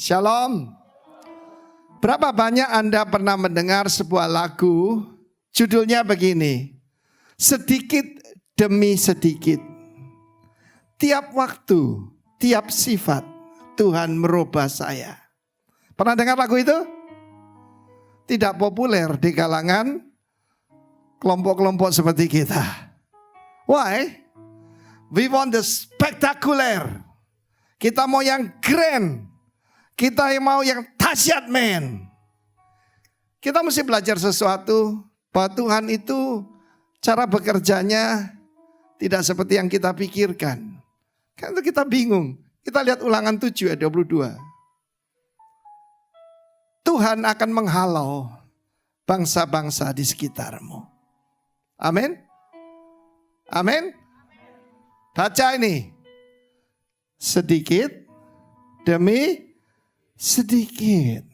Shalom. Berapa banyak Anda pernah mendengar sebuah lagu, judulnya begini, sedikit demi sedikit. Tiap waktu, tiap sifat, Tuhan merubah saya. Pernah dengar lagu itu? Tidak populer di kalangan kelompok-kelompok seperti kita. Why? We want the spectacular. Kita mau yang grand. Kita mau yang dahsyat, men. Kita mesti belajar sesuatu bahwa Tuhan itu cara bekerjanya tidak seperti yang kita pikirkan. Karena itu kita bingung. Kita lihat Ulangan 7 ayat 22. Tuhan akan menghalau bangsa-bangsa di sekitarmu. Amin. Amin. Baca ini. Sedikit demi sedikit.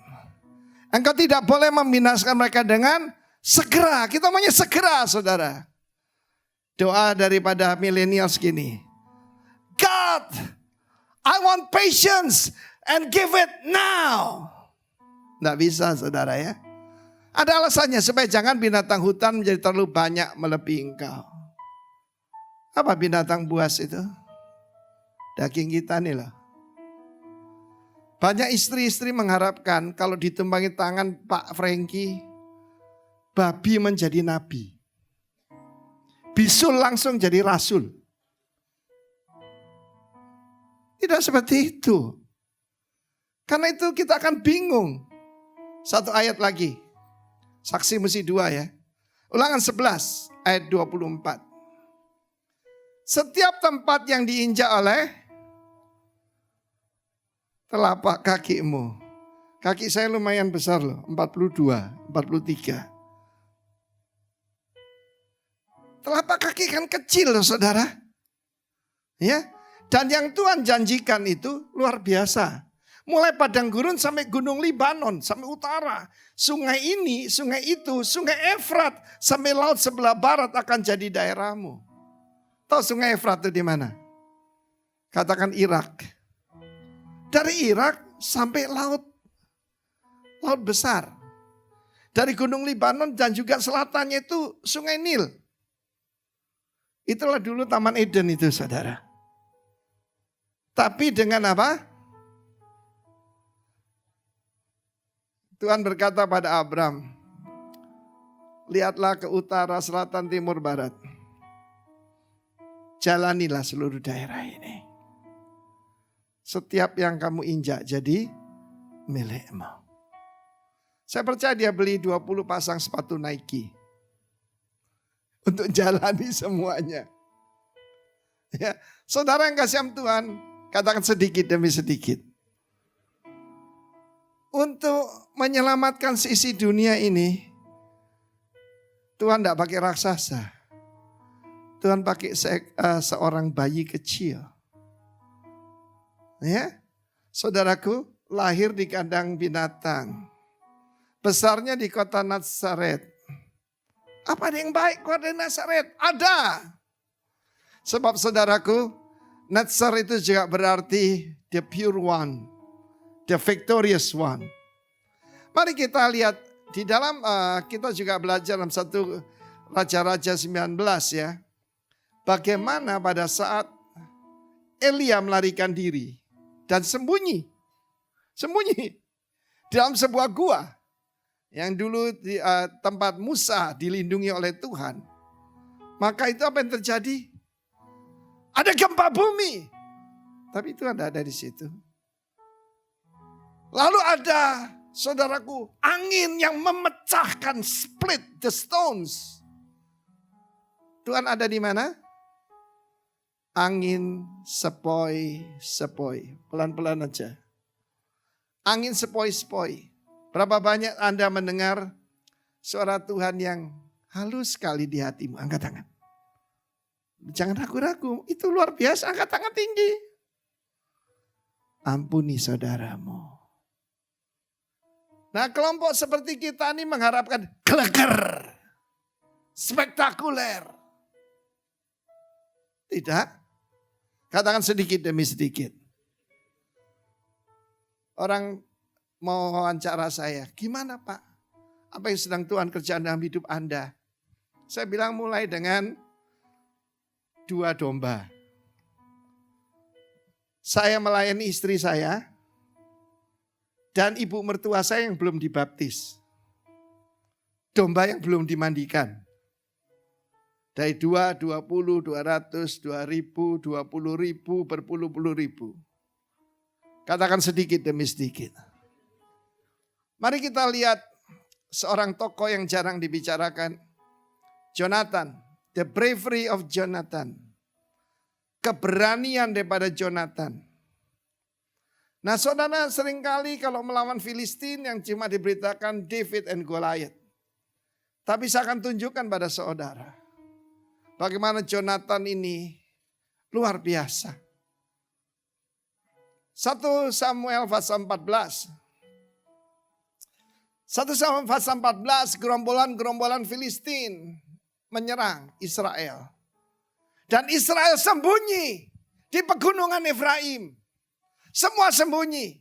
Engkau tidak boleh membinasakan mereka dengan segera. Kita maunya segera, saudara. Doa daripada milenial segini. God, I want patience and give it now. Tidak bisa, saudara ya. Ada alasannya supaya jangan binatang hutan menjadi terlalu banyak melebihi engkau. Apa binatang buas itu? Daging kita nih loh. Banyak istri-istri mengharapkan kalau ditumpangi tangan Pak Frankie, babi menjadi nabi. Bisul langsung jadi rasul. Tidak seperti itu. Karena itu kita akan bingung. Satu ayat lagi. Saksi mesti 2 ya. Ulangan 11 ayat 24. Setiap tempat yang diinjak oleh telapak kakimu. Kaki saya lumayan besar loh, 42, 43. Telapak kaki kan kecil loh saudara. Ya, dan yang Tuhan janjikan itu luar biasa. Mulai padang gurun sampai gunung Libanon, sampai utara. Sungai ini, sungai itu, sungai Efrat sampai laut sebelah barat akan jadi daerahmu. Tahu sungai Efrat itu di mana? Katakan Irak. Dari Irak sampai laut besar. Dari gunung Libanon dan juga selatannya itu sungai Nil. Itulah dulu Taman Eden itu saudara. Tapi dengan apa? Tuhan berkata pada Abram, lihatlah ke utara, selatan, timur, barat. Jalanilah seluruh daerah ini. Setiap yang kamu injak jadi milikmu. Saya percaya dia beli 20 pasang sepatu Nike. Untuk jalani semuanya. Ya, saudara yang kasih Tuhan, katakan sedikit demi sedikit. Untuk menyelamatkan sisi dunia ini, Tuhan tidak pakai raksasa. Tuhan pakai seorang bayi kecil. Ya, saudaraku lahir di kandang binatang. Besarnya di kota Nazaret. Apa ada yang baik kota Nazaret? Ada. Sebab saudaraku, Nazaret itu juga berarti the pure one. The victorious one. Mari kita lihat di dalam kita juga belajar dalam 1 Raja-Raja 19 ya. Bagaimana pada saat Elia melarikan diri dan sembunyi dalam sebuah gua yang dulu di tempat Musa dilindungi oleh Tuhan. Maka itu apa yang terjadi? Ada gempa bumi. Tapi Tuhan tidak ada di situ. Lalu ada, saudaraku, angin yang memecahkan, split the stones. Tuhan ada di mana? Angin sepoi-sepoi. Pelan-pelan aja. Angin sepoi-sepoi. Berapa banyak Anda mendengar suara Tuhan yang halus sekali di hatimu? Angkat tangan. Jangan ragu-ragu. Itu luar biasa. Angkat tangan tinggi. Ampuni saudaramu. Nah, kelompok seperti kita ini mengharapkan geleger. Spektakuler. Tidak. Katakan sedikit demi sedikit. Orang mau wawancara saya, gimana Pak? Apa yang sedang Tuhan kerjakan dalam hidup Anda? Saya bilang mulai dengan 2 domba. Saya melayani istri saya dan ibu mertua saya yang belum dibaptis. Domba yang belum dimandikan. Dari 2, 20, 200, 2000, 20.000, berpuluh-puluh ribu. Katakan sedikit demi sedikit. Mari kita lihat seorang tokoh yang jarang dibicarakan. Jonathan, the bravery of Jonathan. Keberanian daripada Jonathan. Nah saudara, seringkali kalau melawan Filistin yang cuma diberitakan David and Goliath. Tapi saya akan tunjukkan pada saudara bagaimana Jonathan ini luar biasa. 1 Samuel pasal 14. 1 Samuel pasal 14, gerombolan Filistin menyerang Israel. Dan Israel sembunyi di pegunungan Efraim. Semua sembunyi.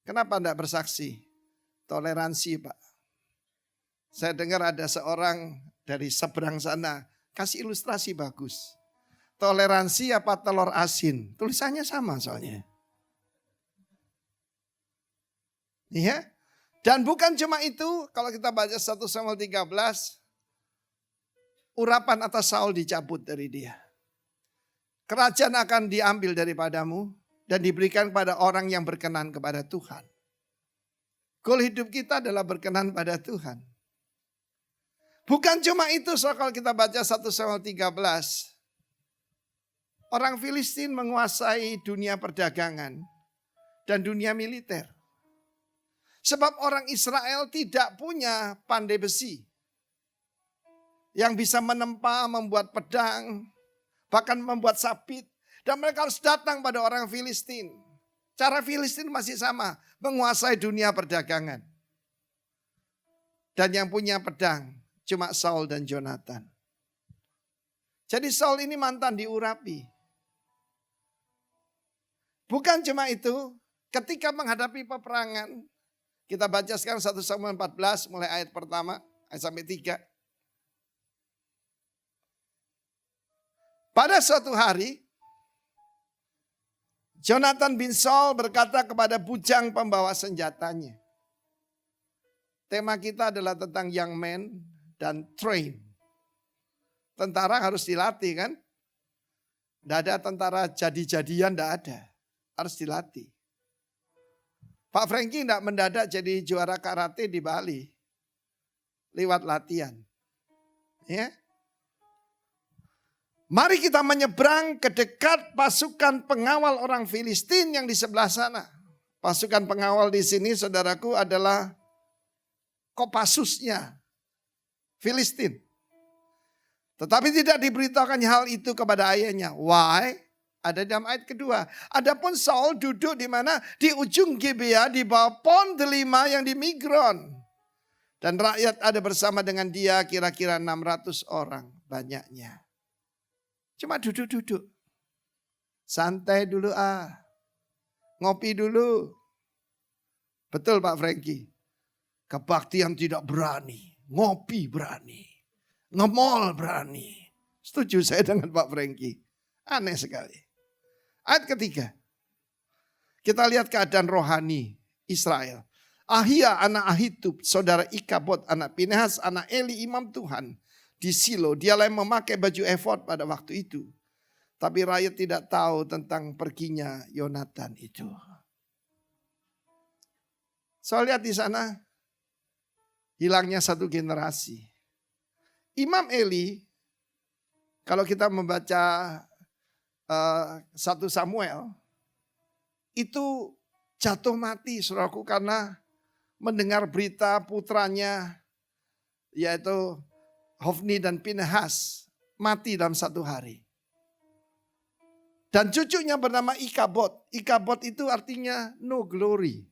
Kenapa tidak bersaksi? Toleransi Pak. Saya dengar ada seorang dari seberang sana kasih ilustrasi bagus. Toleransi apa telur asin? Tulisannya sama soalnya. Iya. Dan bukan cuma itu, kalau kita baca 1 Samuel 13, urapan atas Saul dicabut dari dia. Kerajaan akan diambil daripadamu dan diberikan pada orang yang berkenan kepada Tuhan. Goal hidup kita adalah berkenan pada Tuhan. Bukan cuma itu, so kalau kita baca 1 Samuel 13, orang Filistin menguasai dunia perdagangan dan dunia militer. Sebab orang Israel tidak punya pandai besi yang bisa menempa, membuat pedang, bahkan membuat sabit. Dan mereka harus datang pada orang Filistin. Cara Filistin masih sama, menguasai dunia perdagangan. Dan yang punya pedang cuma Saul dan Jonathan. Jadi Saul ini mantan diurapi. Bukan cuma itu, ketika menghadapi peperangan, kita baca sekarang 1 Samuel 14 mulai ayat pertama, ayat sampai 3. Pada suatu hari, Jonathan bin Saul berkata kepada bujang pembawa senjatanya. Tema kita adalah tentang young men dan train. Tentara harus dilatih kan? Tidak ada tentara jadi-jadian, tidak ada. Harus dilatih. Pak Franky tidak mendadak jadi juara karate di Bali. Lewat latihan. Ya. Mari kita menyeberang ke dekat pasukan pengawal orang Filistin yang di sebelah sana. Pasukan pengawal di sini saudaraku adalah Kopasusnya Filistin. Tetapi tidak diberitakan hal itu kepada ayahnya. Why? Ada dalam ayat kedua. Adapun Saul duduk di mana? Di ujung Gibea di bawah pohon delima yang di Migron. Dan rakyat ada bersama dengan dia kira-kira 600 orang banyaknya. Cuma duduk-duduk. Santai dulu Ngopi dulu. Betul Pak Franky. Kebaktian tidak berani. Ngopi berani. Ngemol berani. Setuju saya dengan Pak Franky. Aneh sekali. Ayat ketiga. Kita lihat keadaan rohani Israel. Ahia anak Ahitub, saudara Ikabod anak Pinehas, anak Eli imam Tuhan. Di Silo, dialah yang memakai baju efod pada waktu itu. Tapi rakyat tidak tahu tentang perginya Yonatan itu. So lihat di sana, hilangnya satu generasi. Imam Eli, kalau kita membaca 1 Samuel, itu jatuh mati saudaraku karena mendengar berita putranya, yaitu Hofni dan Pinehas mati dalam satu hari. Dan cucunya bernama Ikabod. Ikabod itu artinya no glory.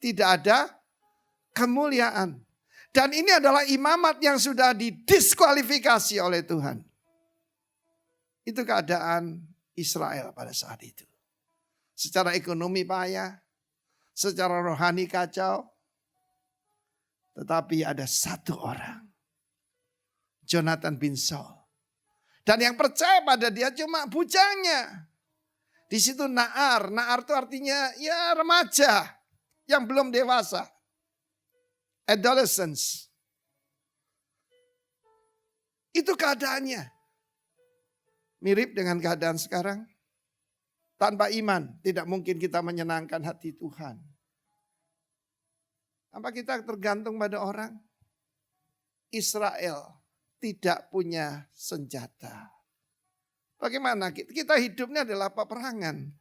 Tidak ada kemuliaan. Dan ini adalah imamat yang sudah didiskualifikasi oleh Tuhan. Itu keadaan Israel pada saat itu. secara ekonomi payah, secara rohani kacau. Tetapi ada satu orang, Jonathan bin Saul. Dan yang percaya pada dia cuma bujangnya. Di situ Naar itu artinya ya remaja yang belum dewasa. Adolescence. Itu keadaannya. Mirip dengan keadaan sekarang. Tanpa iman tidak mungkin kita menyenangkan hati Tuhan. Apa kita tergantung pada orang? Israel tidak punya senjata. Bagaimana? Kita hidupnya adalah peperangan.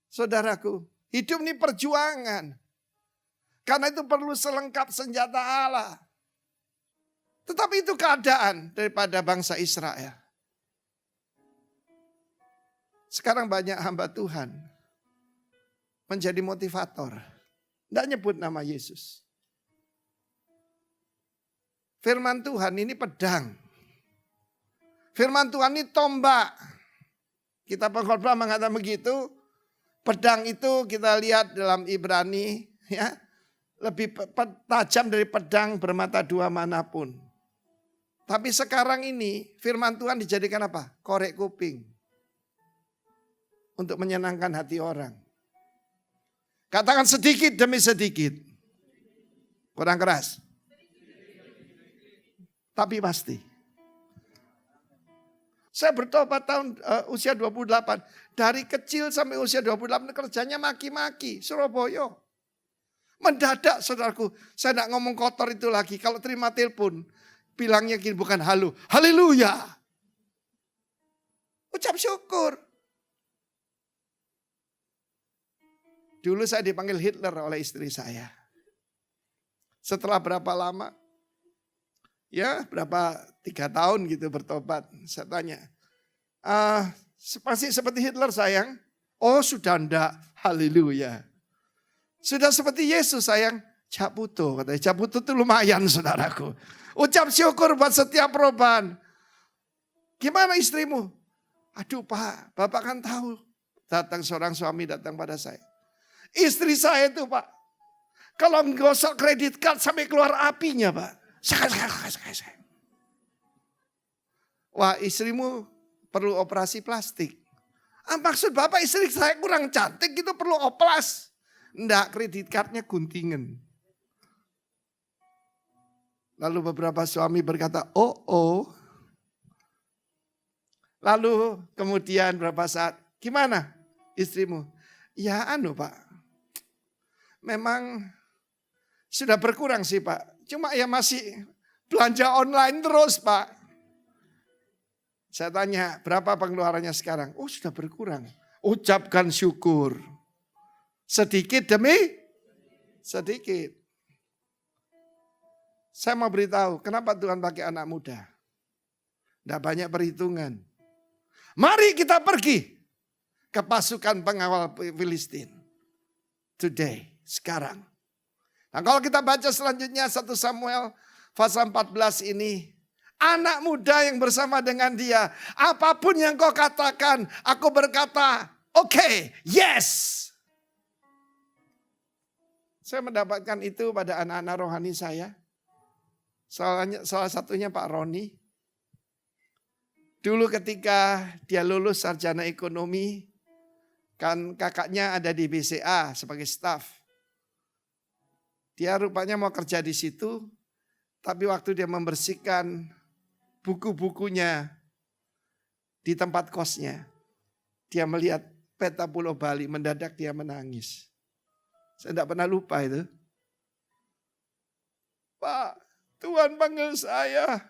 Saudaraku, hidup ini perjuangan. Karena itu perlu selengkap senjata Allah. Tetapi itu keadaan daripada bangsa Israel. Sekarang banyak hamba Tuhan menjadi motivator. Tidak nyebut nama Yesus. Firman Tuhan ini pedang. Firman Tuhan ini tombak. Kita pengkhotbah mengatakan begitu. Pedang itu kita lihat dalam Ibrani, ya, lebih tajam dari pedang bermata dua manapun. Tapi sekarang ini firman Tuhan dijadikan apa? Korek kuping. Untuk menyenangkan hati orang. Katakan sedikit demi sedikit. Kurang keras. Tapi pasti. Saya bertobat tahun usia 28. Dari kecil sampai usia 28 kerjanya maki-maki. Surabaya. Mendadak saudaraku. Saya tidak ngomong kotor itu lagi. Kalau terima telepon. Bilangnya gini, bukan halo. Haleluya. Ucap syukur. Dulu saya dipanggil Hitler oleh istri saya. Setelah berapa lama? Ya berapa 3 tahun gitu bertobat. Saya tanya. Pasti seperti Hitler sayang? Oh sudah enggak. Haleluya. Sudah seperti Yesus sayang? Caputo. Katanya Caputo itu lumayan saudaraku. Ucap syukur buat setiap perubahan. Gimana istrimu? Aduh Pak, Bapak kan tahu. Datang seorang suami datang pada saya. Istri saya itu Pak, kalau menggosok kredit card sampai keluar apinya Pak. Wah istrimu perlu operasi plastik. Maksud Bapak istri saya kurang cantik gitu perlu oplas. Enggak, kredit cardnya guntingan. Lalu beberapa suami berkata, oh. Lalu kemudian berapa saat, gimana istrimu? Ya Pak. Memang sudah berkurang sih Pak. Cuma ya masih belanja online terus Pak. Saya tanya berapa pengeluarannya sekarang? Oh sudah berkurang. Ucapkan syukur. Sedikit demi sedikit. Saya mau beritahu kenapa Tuhan pakai anak muda. Tidak banyak perhitungan. Mari kita pergi ke pasukan pengawal Filistin. Today. Sekarang. Nah kalau kita baca selanjutnya 1 Samuel pasal 14 ini. Anak muda yang bersama dengan dia. Apapun yang kau katakan. Aku berkata oke, yes. Saya mendapatkan itu pada anak-anak rohani saya. Salah satunya Pak Roni. Dulu ketika dia lulus sarjana ekonomi. Kan kakaknya ada di BCA sebagai staf. Dia rupanya mau kerja di situ, tapi waktu dia membersihkan buku-bukunya di tempat kosnya, dia melihat peta Pulau Bali, mendadak dia menangis. Saya tidak pernah lupa itu. Pak, Tuhan panggil saya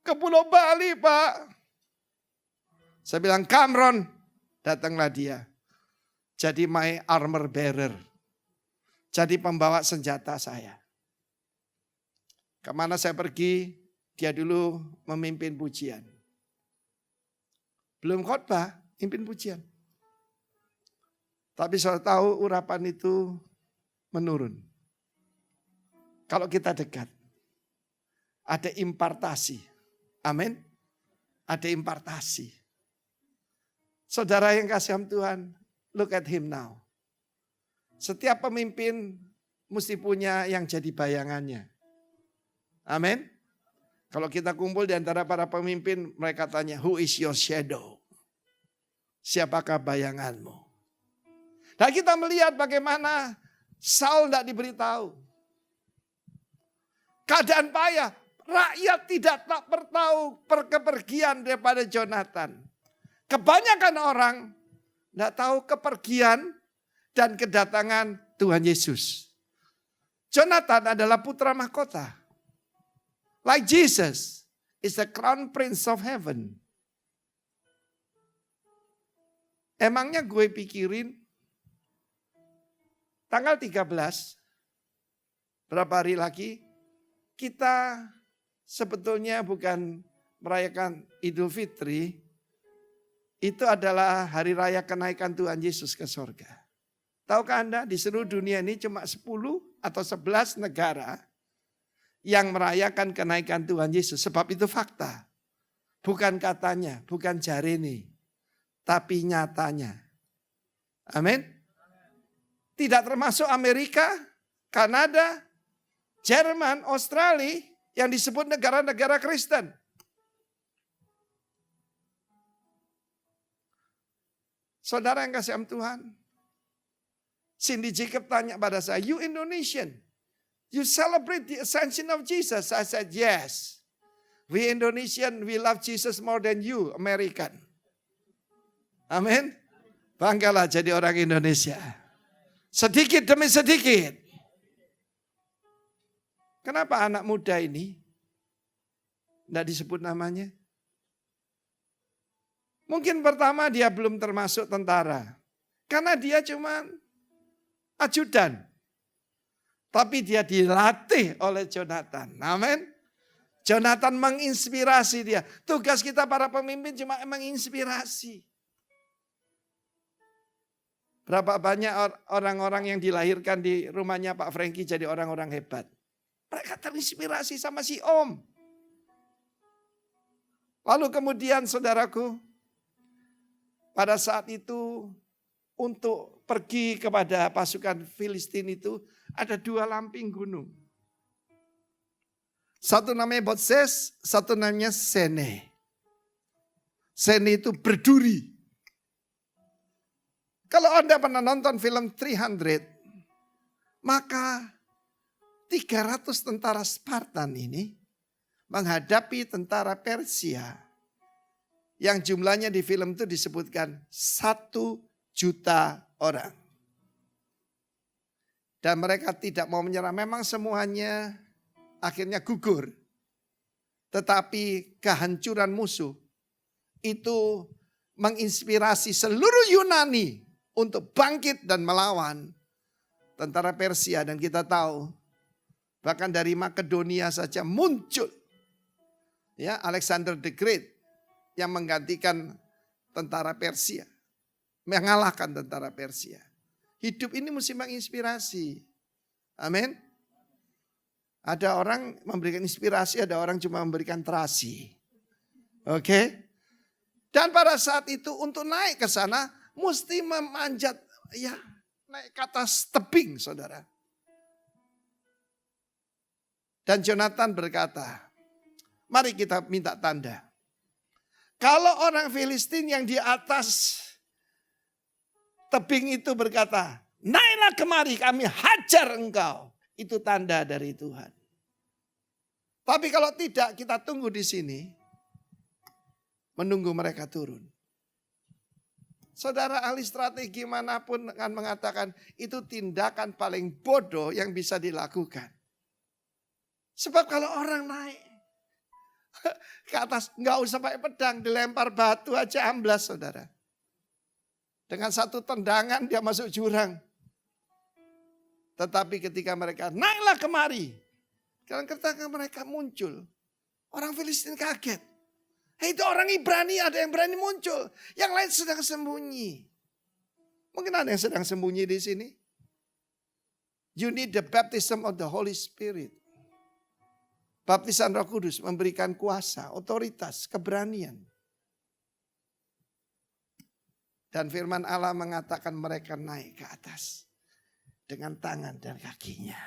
ke Pulau Bali, Pak. Saya bilang, Kamron, datanglah dia. Jadi my armor bearer. Jadi pembawa senjata saya. Kemana saya pergi, dia dulu memimpin pujian. Belum khotbah, mimpin pujian. Tapi saya tahu urapan itu menurun. Kalau kita dekat, ada impartasi. Amin. Ada impartasi. Saudara yang kasih Tuhan, Look at him now. Setiap pemimpin mesti punya yang jadi bayangannya. Amin. Kalau kita kumpul di antara para pemimpin, mereka tanya, who is your shadow? Siapakah bayanganmu? Nah, kita melihat bagaimana Saul tidak diberitahu. Keadaan payah, rakyat tidak tak bertahu kepergian daripada Jonathan. Kebanyakan orang tidak tahu kepergian dan kedatangan Tuhan Yesus. Jonathan adalah putra mahkota. Like Jesus is the crown prince of heaven. Emangnya gue pikirin tanggal 13, berapa hari lagi, kita sebetulnya bukan merayakan Idul Fitri, itu adalah hari raya kenaikan Tuhan Yesus ke sorga. Tahukah Anda di seluruh dunia ini cuma 10 atau 11 negara yang merayakan kenaikan Tuhan Yesus. Sebab itu fakta. Bukan katanya, bukan jarene, tapi nyatanya. Amin. Tidak termasuk Amerika, Kanada, Jerman, Australia yang disebut negara-negara Kristen. Saudara yang kasih Tuhan, Cindy Jacob tanya pada saya, you Indonesian, you celebrate the ascension of Jesus? I said, yes. We Indonesian, we love Jesus more than you, American. Amin. Banggalah jadi orang Indonesia. Sedikit demi sedikit. Kenapa anak muda ini tidak disebut namanya? Mungkin pertama dia belum termasuk tentara. Karena dia cuma ajudan. Tapi dia dilatih oleh Jonathan. Amin. Jonathan menginspirasi dia. Tugas kita para pemimpin cuma menginspirasi. Berapa banyak orang-orang yang dilahirkan di rumahnya Pak Franky jadi orang-orang hebat. Mereka terinspirasi sama si Om. Lalu kemudian saudaraku, pada saat itu untuk pergi kepada pasukan Filistin itu ada 2 lamping gunung. Satu namanya Botses, satu namanya Sene. Sene itu berduri. Kalau Anda pernah nonton film 300, maka 300 tentara Spartan ini menghadapi tentara Persia yang jumlahnya di film itu disebutkan 1 juta orang. Dan mereka tidak mau menyerah. Memang semuanya akhirnya gugur. Tetapi kehancuran musuh itu menginspirasi seluruh Yunani untuk bangkit dan melawan tentara Persia. Dan kita tahu bahkan dari Makedonia saja muncul ya Alexander the Great yang menggantikan tentara Persia. Mengalahkan tentara Persia. Hidup ini mesti menginspirasi. Amin. Ada orang memberikan inspirasi, ada orang cuma memberikan terasi. Oke. Dan pada saat itu untuk naik ke sana mesti memanjat, ya naik ke atas tebing saudara. Dan Jonathan berkata, mari kita minta tanda. Kalau orang Filistin yang di atas tebing itu berkata, naiklah kemari kami hajar engkau. Itu tanda dari Tuhan. Tapi kalau tidak kita tunggu di sini. Menunggu mereka turun. Saudara ahli strategi manapun akan mengatakan itu tindakan paling bodoh yang bisa dilakukan. Sebab kalau orang naik ke atas nggak usah pakai pedang, dilempar batu aja amblas saudara. Dengan satu tendangan dia masuk jurang. Tetapi ketika mereka naiklah kemari, ketika mereka muncul, orang Filistin kaget. Itu orang Ibrani, ada yang berani muncul. Yang lain sedang sembunyi. Mungkin ada yang sedang sembunyi di sini. You need the baptism of the Holy Spirit. Baptisan Roh Kudus memberikan kuasa, otoritas, keberanian. Dan firman Allah mengatakan mereka naik ke atas dengan tangan dan kakinya.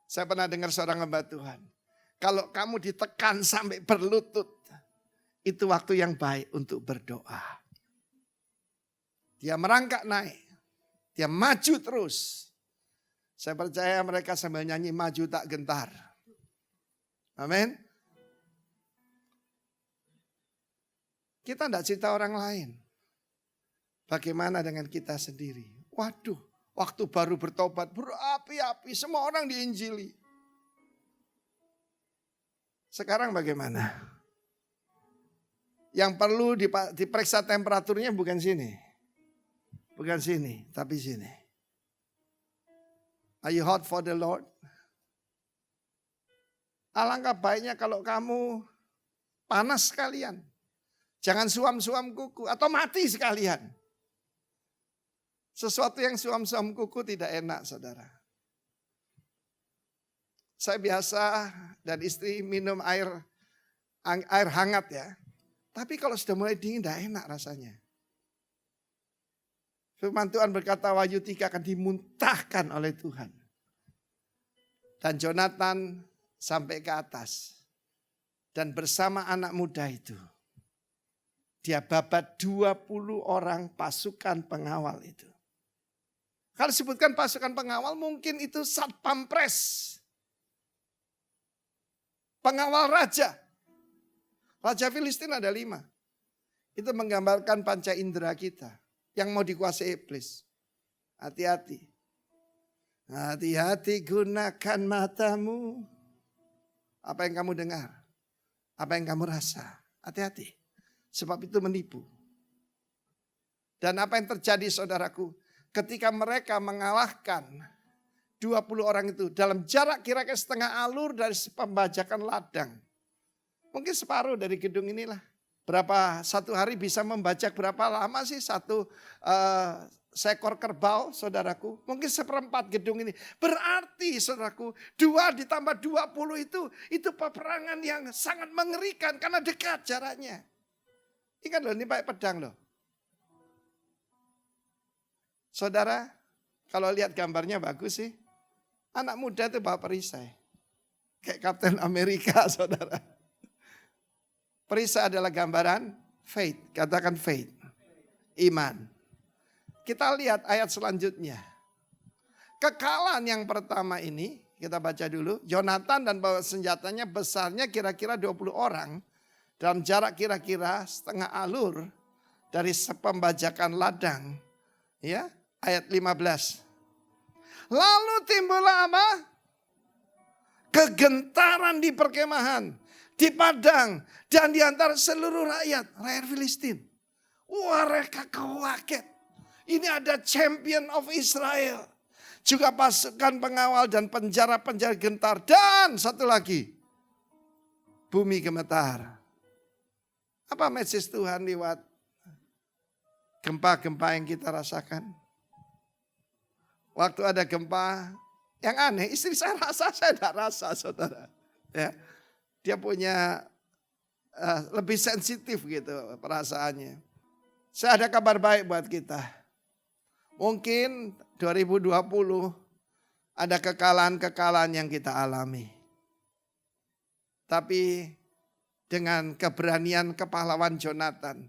Saya pernah dengar seorang hamba Tuhan. Kalau kamu ditekan sampai berlutut, itu waktu yang baik untuk berdoa. Dia merangkak naik. Dia maju terus. Saya percaya mereka sambil nyanyi maju tak gentar. Amin. Kita tidak cerita orang lain. Bagaimana dengan kita sendiri? Waduh, waktu baru bertobat berapi-api, semua orang diinjili. Sekarang bagaimana? Yang perlu diperiksa temperaturnya bukan sini. Bukan sini, tapi sini. Are you hot for the Lord? Alangkah baiknya kalau kamu panas sekalian. Jangan suam-suam kuku atau mati sekalian. Sesuatu yang suam-suam kuku tidak enak, saudara. Saya biasa dan istri minum air hangat ya. Tapi kalau sudah mulai dingin tidak enak rasanya. Firman Tuhan berkata Wahyu 3 akan dimuntahkan oleh Tuhan. Dan Jonathan sampai ke atas. Dan bersama anak muda itu. Dia babat 20 orang pasukan pengawal itu. Kalau disebutkan pasukan pengawal mungkin itu satpampres. Pengawal raja. Raja Filistin ada 5. Itu menggambarkan panca indera kita. Yang mau dikuasai iblis. Hati-hati. Hati-hati gunakan matamu. Apa yang kamu dengar. Apa yang kamu rasa. Hati-hati. Sebab itu menipu. Dan apa yang terjadi saudaraku. Ketika mereka mengalahkan 20 orang itu. Dalam jarak kira-kira setengah alur dari pembajakan ladang. Mungkin separuh dari gedung inilah. Berapa satu hari bisa membajak berapa lama sih satu seekor kerbau saudaraku. Mungkin 1/4 gedung ini. Berarti saudaraku 2 ditambah 20 itu peperangan yang sangat mengerikan karena dekat jaraknya. Ingat loh ini pakai pedang loh. Saudara kalau lihat gambarnya bagus sih. Anak muda itu bawa perisai. Kayak Kapten Amerika saudara. Perisai adalah gambaran faith. Katakan faith. Iman. Kita lihat ayat selanjutnya. Kekalahan yang pertama ini. Kita baca dulu. Jonathan dan bawa senjatanya besarnya kira-kira 20 orang. Dalam jarak kira-kira setengah alur. Dari pembajakan ladang. Ya, ayat 15. Lalu timbullah apa? Kegentaran di perkemahan. Di padang dan di antara seluruh rakyat Filistin. Wah, mereka kaget. Ini ada champion of Israel. Juga pasukan pengawal dan penjara-penjara gentar. Dan satu lagi. Bumi gemetar. Apa message Tuhan lewat gempa-gempa yang kita rasakan? Waktu ada gempa yang aneh. Istri saya rasa, saya tidak rasa saudara. Ya. Dia punya lebih sensitif gitu perasaannya. Saya ada kabar baik buat kita. Mungkin 2020 ada kekalahan-kekalahan yang kita alami. Tapi dengan keberanian kepahlawan Jonathan.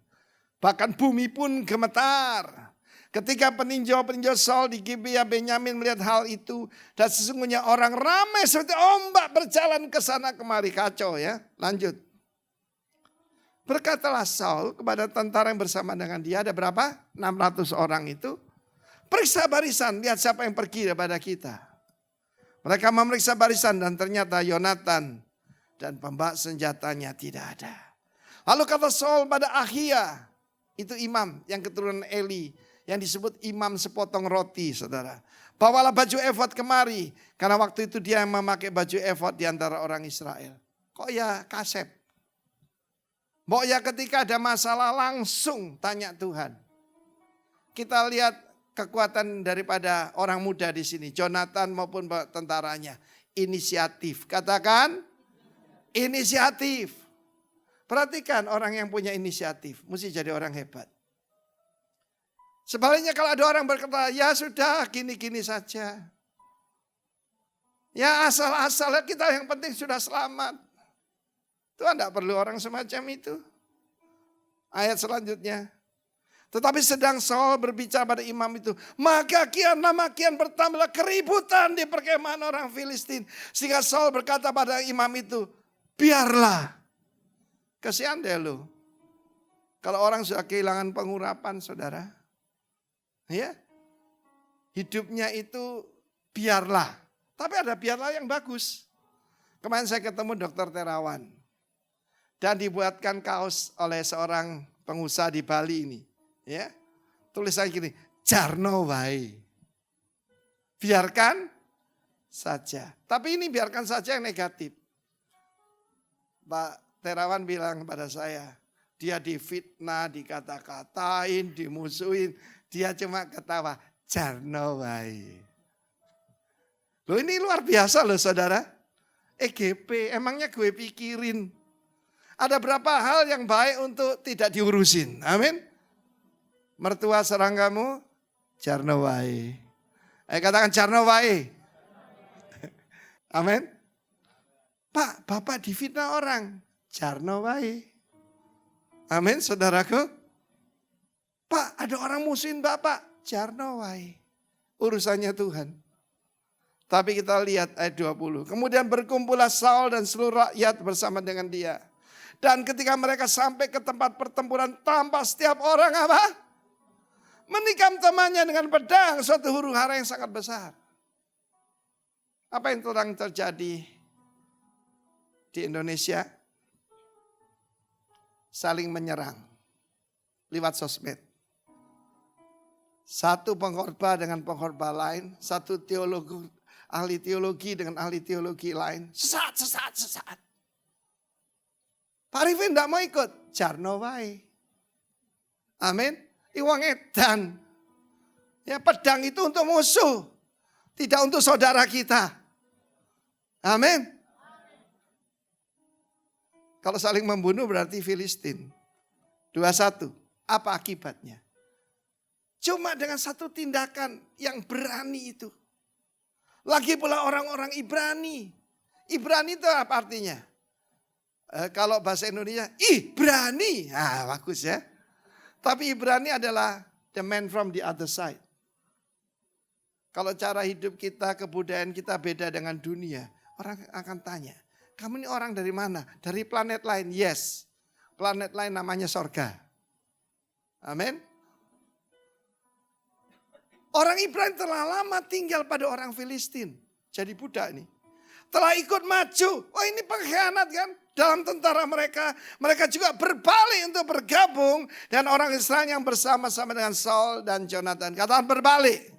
Bahkan bumi pun gemetar. Ketika peninjau-peninjau Saul di Gibea Benyamin melihat hal itu. Dan sesungguhnya orang ramai seperti ombak berjalan ke sana kemari. Kacau ya. Lanjut. Berkatalah Saul kepada tentara yang bersama dengan dia. Ada berapa? 600 orang itu. Periksa barisan. Lihat siapa yang pergi daripada kita. Mereka memeriksa barisan dan ternyata Yonatan dan pembawa senjatanya tidak ada. Lalu kata Saul pada Ahia. Itu imam yang keturunan Eli. Yang disebut imam sepotong roti saudara. Bawalah baju efod kemari. Karena waktu itu dia yang memakai baju efod di antara orang Israel. Kok ya Kasep? Mau ya ketika ada masalah langsung tanya Tuhan. Kita lihat kekuatan daripada orang muda di sini. Jonathan maupun tentaranya. Inisiatif. Katakan inisiatif. Perhatikan orang yang punya inisiatif, mesti jadi orang hebat. Sebaliknya kalau ada orang berkata, ya sudah gini-gini saja. Ya asal-asal kita yang penting sudah selamat. Tuhan tidak perlu orang semacam itu. Ayat selanjutnya. Tetapi sedang Saul berbicara pada imam itu. Maka kian lama kian bertambah keributan di perkemahan orang Filistin. Sehingga Saul berkata pada imam itu. Biarlah. Kasihan deh lu. Kalau orang sudah kehilangan pengurapan saudara. Ya. Hidupnya itu biarlah. Tapi ada biarlah yang bagus. Kemarin saya ketemu Dokter Terawan. Dan dibuatkan kaos oleh seorang pengusaha di Bali ini. Ya, tulisannya gini, jarno wae. Biarkan saja. Tapi ini biarkan saja yang negatif. Pak Terawan bilang pada saya, dia difitnah, dikata-katain, dimusuhin. Dia cuma ketawa, jarno wae. Loh ini luar biasa loh saudara. EGP, emangnya gue pikirin. Ada berapa hal yang baik untuk tidak diurusin. Amin. Mertua serang kamu, jarno wae. Katakan jarno wae. Amin. Pak, bapak difitnah orang, jarno wae. Amin, saudaraku. Pak, ada orang musuhin bapak, jarno wae. Urusannya Tuhan. Tapi kita lihat ayat 20. Kemudian berkumpullah Saul dan seluruh rakyat bersama dengan dia. Dan ketika mereka sampai ke tempat pertempuran, tampak setiap orang apa? Menikam temannya dengan pedang, suatu huru hara yang sangat besar. Apa yang sedang terjadi di Indonesia? Saling menyerang lewat sosmed. Satu pengkhotbah dengan pengkhotbah lain, satu teologi, ahli teologi dengan ahli teologi lain. Sesat. Pak Arifin tidak mau ikut, jarno wae. Amin. Iwang edan. Ya, pedang itu untuk musuh. Tidak untuk saudara kita. Amin. Kalau saling membunuh berarti Filistin. 21. Apa akibatnya? Cuma dengan satu tindakan yang berani itu. Lagi pula orang-orang Ibrani. Ibrani itu apa artinya? Kalau bahasa Indonesia, berani. Bagus ya. Tapi Ibrani adalah the man from the other side. Kalau cara hidup kita, kebudayaan kita beda dengan dunia. Orang akan tanya, kamu ini orang dari mana? Dari planet lain? Yes. Planet lain namanya sorga. Amin. Orang Ibrani telah lama tinggal pada orang Filistin. Jadi budak ini. Telah ikut maju. Oh ini pengkhianat kan? Dalam tentara mereka. Mereka juga berbalik untuk bergabung. Dan orang Israel yang bersama-sama dengan Saul dan Jonathan. Katakan berbalik.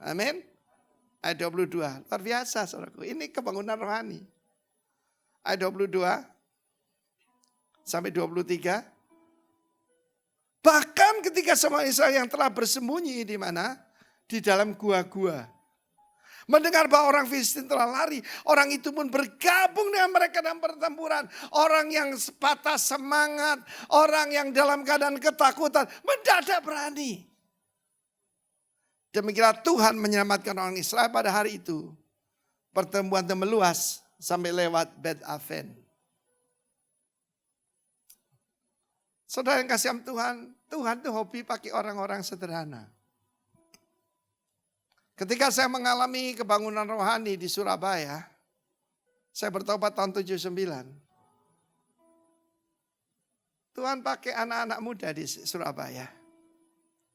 Amin. Ayat 22. Luar biasa saudaraku. Ini kebangunan rohani. Ayat 22. Sampai 23. Bahkan ketika semua Israel yang telah bersembunyi di mana? Di dalam gua-gua. Mendengar bahwa orang Filistin telah lari. Orang itu pun bergabung dengan mereka dalam pertempuran. Orang yang patah semangat. Orang yang dalam keadaan ketakutan. Mendadak berani. Demikianlah Tuhan menyelamatkan orang Israel pada hari itu. Pertemuan itu meluas sampai lewat Bet Aven. Saudara yang kasih Tuhan. Tuhan itu hobi pakai orang-orang sederhana. Ketika saya mengalami kebangunan rohani di Surabaya, saya bertobat tahun 79. Tuhan pakai anak-anak muda di Surabaya.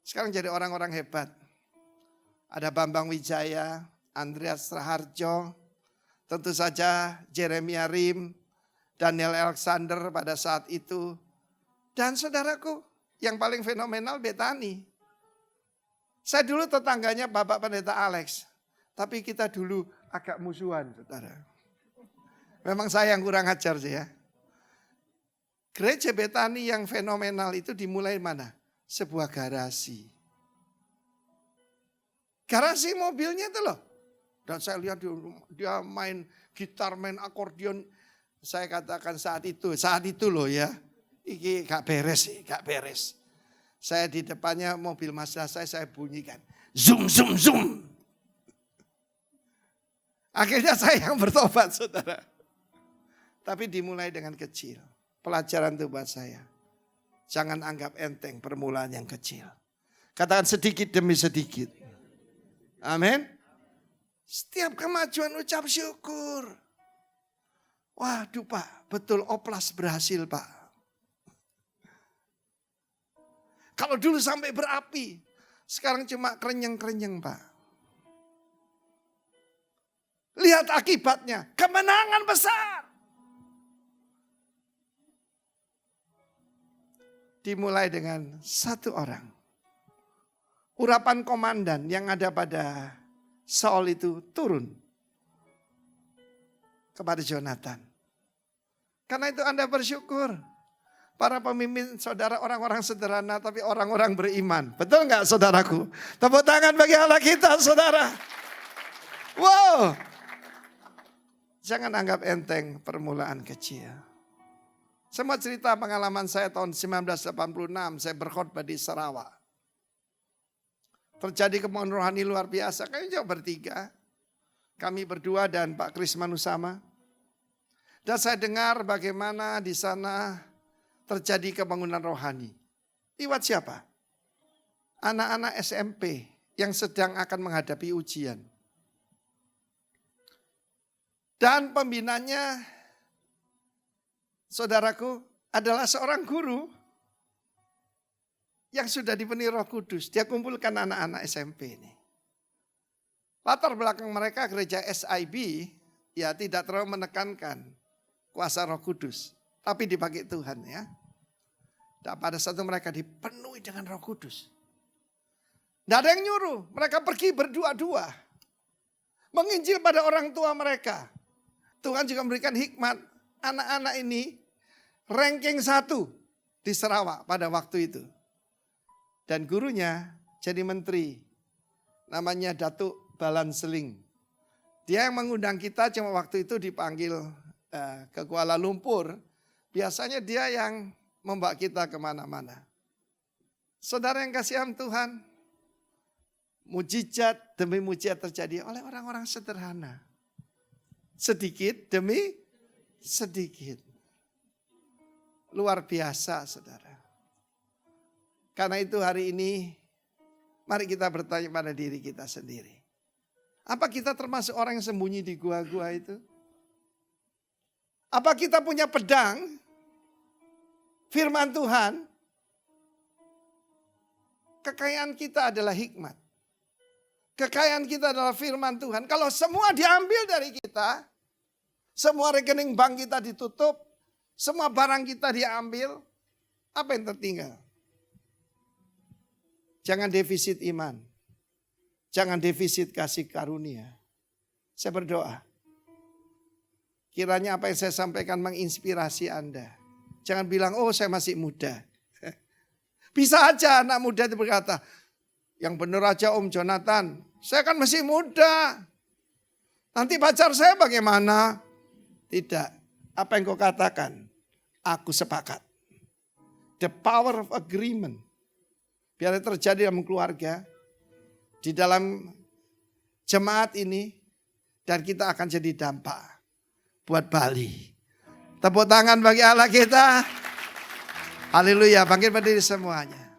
Sekarang jadi orang-orang hebat. Ada Bambang Wijaya, Andreas Raharjo, tentu saja Jeremia Rim, Daniel Alexander pada saat itu. Dan saudaraku, yang paling fenomenal Betani. Saya dulu tetangganya Bapak Pendeta Alex. Tapi kita dulu agak musuhan, saudara. Memang saya yang kurang ajar sih ya. Gereja Betani yang fenomenal itu dimulai mana? Sebuah garasi. Garasi mobilnya itu loh. Dan saya lihat dia main gitar, main akordeon. Saya katakan saat itu loh ya. Iki gak beres. Saya di depannya mobil Mazda saya bunyikan. Zoom, zoom, zoom. Akhirnya saya yang bertobat, saudara. Tapi dimulai dengan kecil. Pelajaran itu buat saya. Jangan anggap enteng permulaan yang kecil. Katakan sedikit demi sedikit. Amin. Setiap kemajuan ucap syukur. Waduh Pak, betul oplas berhasil Pak. Kalau dulu sampai berapi, sekarang cuma kerenyeng-kerenyeng Pak. Lihat akibatnya, kemenangan besar. Dimulai dengan satu orang. Urapan komandan yang ada pada Saul itu turun kepada Jonathan. Karena itu Anda bersyukur. Para pemimpin saudara orang-orang sederhana tapi orang-orang beriman. Betul nggak saudaraku? Tepuk tangan bagi Allah kita saudara. Wow. Jangan anggap enteng permulaan kecil. Semua cerita pengalaman saya tahun 1986 saya berkhotbah di Sarawak. Terjadi kemauan rohani luar biasa. Kami juga bertiga. Kami berdua dan Pak Kris Manusama. Dan saya dengar bagaimana di sana terjadi pembangunan rohani. Lewat siapa? Anak-anak SMP yang sedang akan menghadapi ujian. Dan pembinanya, saudaraku, adalah seorang guru yang sudah dipenuhi Roh Kudus. Dia kumpulkan anak-anak SMP ini. Latar belakang mereka gereja SIB ya tidak terlalu menekankan kuasa Roh Kudus, tapi dipakai Tuhan ya. Dan pada satu mereka dipenuhi dengan Roh Kudus. Tidak ada yang nyuruh, mereka pergi berdua-dua. Menginjil pada orang tua mereka. Tuhan juga memberikan hikmat, anak-anak ini ranking 1 di Sarawak pada waktu itu. Dan gurunya jadi menteri, namanya Datuk Balan Seling. Dia yang mengundang kita, cuma waktu itu dipanggil ke Kuala Lumpur. Biasanya dia yang membawa kita kemana-mana. Saudara yang kasihan Tuhan, mujizat demi mujizat terjadi oleh orang-orang sederhana. Sedikit demi sedikit. Luar biasa saudara. Karena itu hari ini mari kita bertanya pada diri kita sendiri. Apa kita termasuk orang yang sembunyi di gua-gua itu? Apa kita punya pedang? Firman Tuhan. Kekayaan kita adalah hikmat. Kekayaan kita adalah firman Tuhan. Kalau semua diambil dari kita, semua rekening bank kita ditutup, semua barang kita diambil, apa yang tertinggal? Jangan defisit iman. Jangan defisit kasih karunia. Saya berdoa. Kiranya apa yang saya sampaikan menginspirasi Anda. Jangan bilang, oh saya masih muda. Bisa aja anak muda itu berkata, yang benar aja Om Jonathan, saya kan masih muda. Nanti pacar saya bagaimana? Tidak. Apa yang kau katakan? Aku sepakat. The power of agreement. Biar terjadi dalam keluarga, di dalam jemaat ini, dan kita akan jadi dampak buat Bali. Tepuk tangan bagi Allah kita. Haleluya, bangkit berdiri semuanya.